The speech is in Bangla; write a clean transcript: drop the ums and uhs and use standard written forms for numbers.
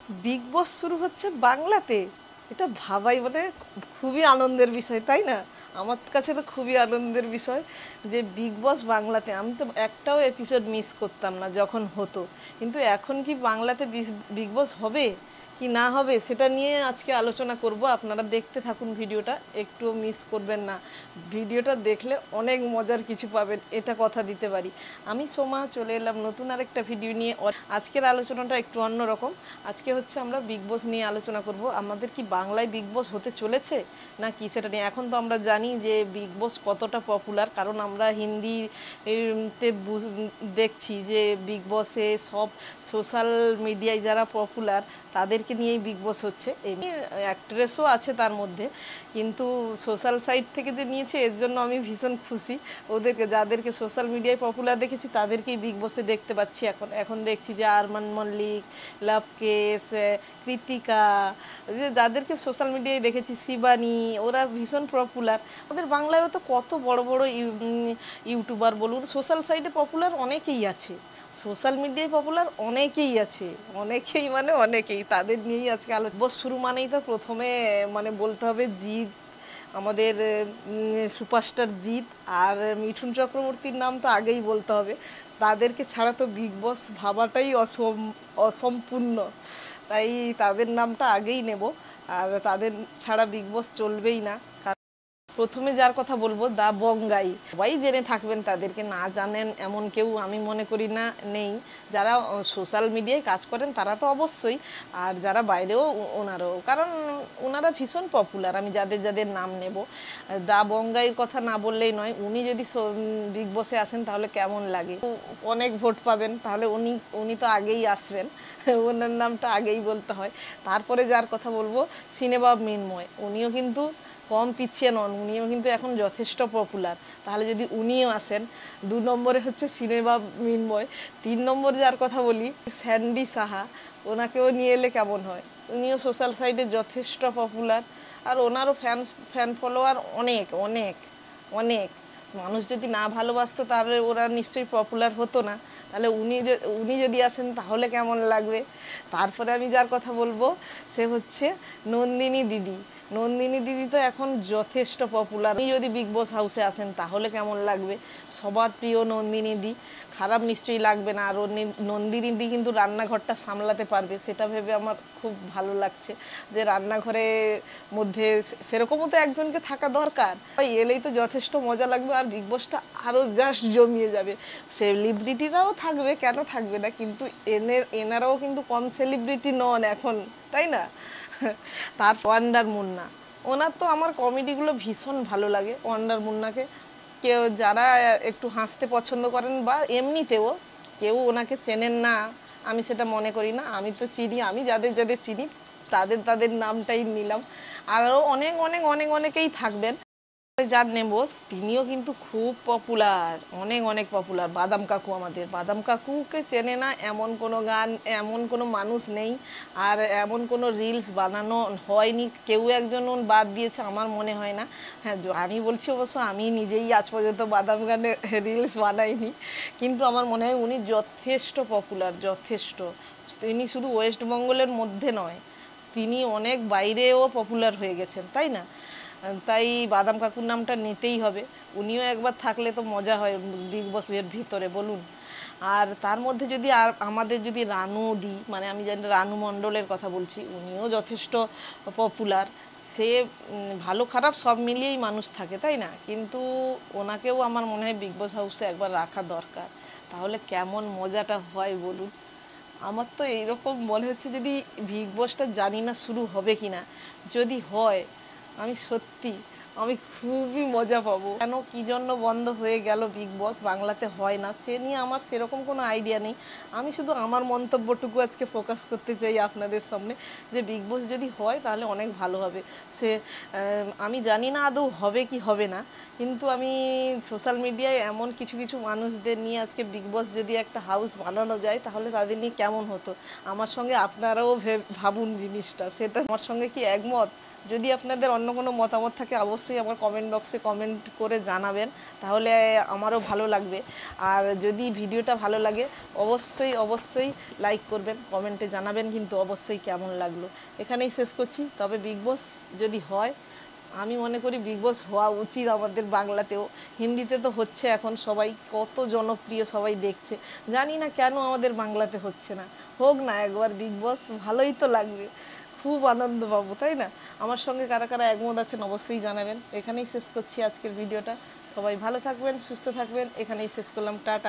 বিগ বস শুরু হচ্ছে বাংলাতে। এটা ভাবাই মানে খুবই আনন্দের বিষয়, তাই না? আমার কাছে তো খুবই আনন্দের বিষয় যে বিগ বস বাংলাতে। আমি তো একটাও এপিসোড মিস করতাম না যখন হতো। কিন্তু এখন কি বাংলাতে বিগ বস হবে কি না হবে সেটা নিয়ে আজকে আলোচনা করব। আপনারা দেখতে থাকুন ভিডিওটা, একটুও মিস করবেন না। ভিডিওটা দেখলে অনেক মজার কিছু পাবেন, এটা কথা দিতে পারি। আমি সোমা চলে এলাম নতুন আরেকটা ভিডিও নিয়ে। আজকের আলোচনাটা একটু অন্যরকম। আজকে হচ্ছে আমরা বিগ বস নিয়ে আলোচনা করব। আমাদের কি বাংলায় বিগ বস হতে চলেছে না কি সেটা নিয়ে। এখন তো আমরা জানি যে বিগ বস কতটা পপুলার, কারণ আমরা হিন্দিতে দেখছি যে বিগ বসে সব সোশ্যাল মিডিয়ায় যারা পপুলার তাদেরকে নিয়েই বিগ বস হচ্ছে। এমনি অ্যাক্ট্রেসও আছে তার মধ্যে, কিন্তু সোশ্যাল সাইট থেকে যে নিয়েছে এর জন্য আমি ভীষণ খুশি। ওদেরকে, যাদেরকে সোশ্যাল মিডিয়ায় পপুলার দেখেছি তাদেরকেই বিগ বসে দেখতে পাচ্ছি। এখন এখন দেখছি যে আরমান মল্লিক, লাভকেশ, কৃতিকা, যে যাদেরকে সোশ্যাল মিডিয়ায় দেখেছি, শিবানী, ওরা ভীষণ পপুলার। ওদের বাংলায়ও তো কত বড় বড় ইউটিউবার বলুন, সোশ্যাল সাইটে পপুলার অনেকেই আছে, সোশ্যাল মিডিয়ায় পপুলার অনেকেই আছে, অনেকেই মানে অনেকেই। তাদের নিয়েই আজকে আলোচনা। বস শুরু মানেই তো প্রথমে মানে বলতে হবে জিৎ, আমাদের সুপারস্টার জিৎ। আর মিঠুন চক্রবর্তীর নাম তো আগেই বলতে হবে। তাদেরকে ছাড়া তো বিগ বস ভাবাটাই অসম্পূর্ণ, তাই তাদের নামটা আগেই নেব। আর তাদের ছাড়া বিগ বস চলবেই না। প্রথমে যার কথা বলবো, দা বঙ্গাই। সবাই জেনে থাকবেন তাদেরকে, না জানেন এমন কেউ আমি মনে করি না নেই। যারা সোশ্যাল মিডিয়ায় কাজ করেন তারা তো অবশ্যই, আর যারা বাইরেও ওনারাও, কারণ ওনারা ভীষণ পপুলার। আমি যাদের যাদের নাম নেব, দা বঙ্গাইয়ের কথা না বললেই নয়। উনি যদি বিগ বসে আসেন তাহলে কেমন লাগে, অনেক ভোট পাবেন, তাহলে উনি উনি তো আগেই আসবেন। ওনার নামটা আগেই বলতে হয়। তারপরে যার কথা বলবো, সিনেমা মৃন্ময়। উনিও কিন্তু কম পিছিয়ে নন, উনিও কিন্তু এখন যথেষ্ট পপুলার। তাহলে যদি উনিও আসেন, 2 নম্বরে হচ্ছে সিনেমা মৃন্ময়। 3 নম্বরে যার কথা বলি, স্যান্ডি সাহা। ওনাকেও নিয়ে এলে কেমন হয়? উনিও সোশ্যাল সাইটে যথেষ্ট পপুলার, আর ওনারও ফ্যান ফলোয়ার অনেক অনেক অনেক। মানুষ যদি না ভালোবাসতো তাহলে ওরা নিশ্চয়ই পপুলার হতো না। তাহলে উনি যদি আসেন তাহলে কেমন লাগবে। তারপরে আমি যার কথা বলবো সে হচ্ছে নন্দিনী দিদি। নন্দিনী দিদি তো এখন যথেষ্ট পপুলার। উনি যদি বিগ বস হাউসে আসেন তাহলে কেমন লাগবে। সবার প্রিয় নন্দিনী দি, খারাপ নিশ্চয়ই লাগবে না। আর নন্দিনী দি কিন্তু রান্নাঘরটা সামলাতে পারবে, সেটা ভেবে আমার খুব ভালো লাগছে যে রান্নাঘরের মধ্যে সেরকমও তো একজনকে থাকা দরকার। এলেই তো যথেষ্ট মজা লাগবে, আর বিগ বসটা আরও জাস্ট জমিয়ে যাবে। সেলিব্রিটিরাও থাকবে, কেন থাকবে না, কিন্তু এনারাও কিন্তু কম সেলিব্রিটি নন এখন, তাই না? তার ওয়ান্ডার মুন্না, ওনার তো আমার কমেডিগুলো ভীষণ ভালো লাগে। ওয়ান্ডার মুন্নাকে কেউ যারা একটু হাসতে পছন্দ করেন বা এমনিতেও কেউ ওনাকে চেনেন না আমি সেটা মনে করি না। আমি তো চিনি, আমি যাদের যাদের চিনি তাদের তাদের নামটাই নিলাম। আরও অনেক অনেক অনেক অনেকেই থাকবেন। যার নেমবোস, তিনিও কিন্তু খুব পপুলার, অনেক অনেক পপুলার। বাদাম কাকু, আমাদের বাদাম কাকুকে চেনে না এমন কোনো গান, এমন কোনো মানুষ নেই। আর এমন কোনো রিলস বানানো হয়নি, কেউ একজন বাদ দিয়েছে আমার মনে হয় না। হ্যাঁ, আমি বলছি অবশ্য আমি নিজেই আজ পর্যন্ত বাদাম গানে রিলস বানাইনি, কিন্তু আমার মনে হয় উনি যথেষ্ট পপুলার, যথেষ্ট। তিনি শুধু ওয়েস্ট বেঙ্গলের মধ্যে নয়, তিনি অনেক বাইরেও পপুলার হয়ে গেছেন, তাই না? তাই বাদাম কাকুর নামটা নিতেই হবে। উনিও একবার থাকলে তো মজা হয় বিগ বসের ভিতরে, বলুন। আর তার মধ্যে যদি আর আমাদের যদি রানু দি, মানে আমি জানি রানু মণ্ডলের কথা বলছি, উনিও যথেষ্ট পপুলার। সে ভালো খারাপ সব মিলিয়েই মানুষ থাকে, তাই না? কিন্তু ওনাকেও আমার মনে হয় বিগ বস হাউসে একবার রাখা দরকার, তাহলে কেমন মজাটা হয় বলুন। আমার তো এইরকম মনে হচ্ছে, যদি বিগ বসটা জানি না শুরু হবে কি না, যদি হয় আমি সত্যি আমি খুবই মজা পাবো। কেন কী জন্য বন্ধ হয়ে গেল বিগ বস, বাংলাতে হয় না, সে নিয়ে আমার সেরকম কোনো আইডিয়া নেই। আমি শুধু আমার মন্তব্যটুকু আজকে ফোকাস করতে চাই আপনাদের সামনে, যে বিগ বস যদি হয় তাহলে অনেক ভালো হবে। সে আমি জানি না আদৌ হবে কি হবে না, কিন্তু আমি সোশ্যাল মিডিয়ায় এমন কিছু কিছু মানুষদের নিয়ে আজকে বিগ বস যদি একটা হাউস বানানো যায় তাহলে তাদের নিয়ে কেমন হতো। আমার সঙ্গে আপনারাও ভাবুন জিনিসটা, সেটা আমার সঙ্গে কি একমত যদি আপনাদের অন্য কোনো মতামত থাকে অবশ্যই আমার কমেন্ট বক্সে কমেন্ট করে জানাবেন, তাহলে আমারও ভালো লাগবে। আর যদি ভিডিওটা ভালো লাগে অবশ্যই অবশ্যই লাইক করবেন, কমেন্টে জানাবেন কিন্তু অবশ্যই কেমন লাগলো। এখানেই শেষ করছি। তবে বিগ বস যদি হয়, আমি মনে করি বিগ বস হওয়া উচিত আমাদের বাংলাতেও। হিন্দিতে তো হচ্ছে, এখন সবাই কত জনপ্রিয়, সবাই দেখছে। জানি না কেন আমাদের বাংলাতে হচ্ছে না। হোক না একবার বিগ বস, ভালোই তো লাগবে, খুব আনন্দ পাবো, তাই না? আমার সঙ্গে কারা কারা একমত আছেন অবশ্যই জানাবেন। এখানেই শেষ করছি আজকের ভিডিওটা। সবাই ভালো থাকবেন, সুস্থ থাকবেন। এখানেই শেষ করলাম, টাটা।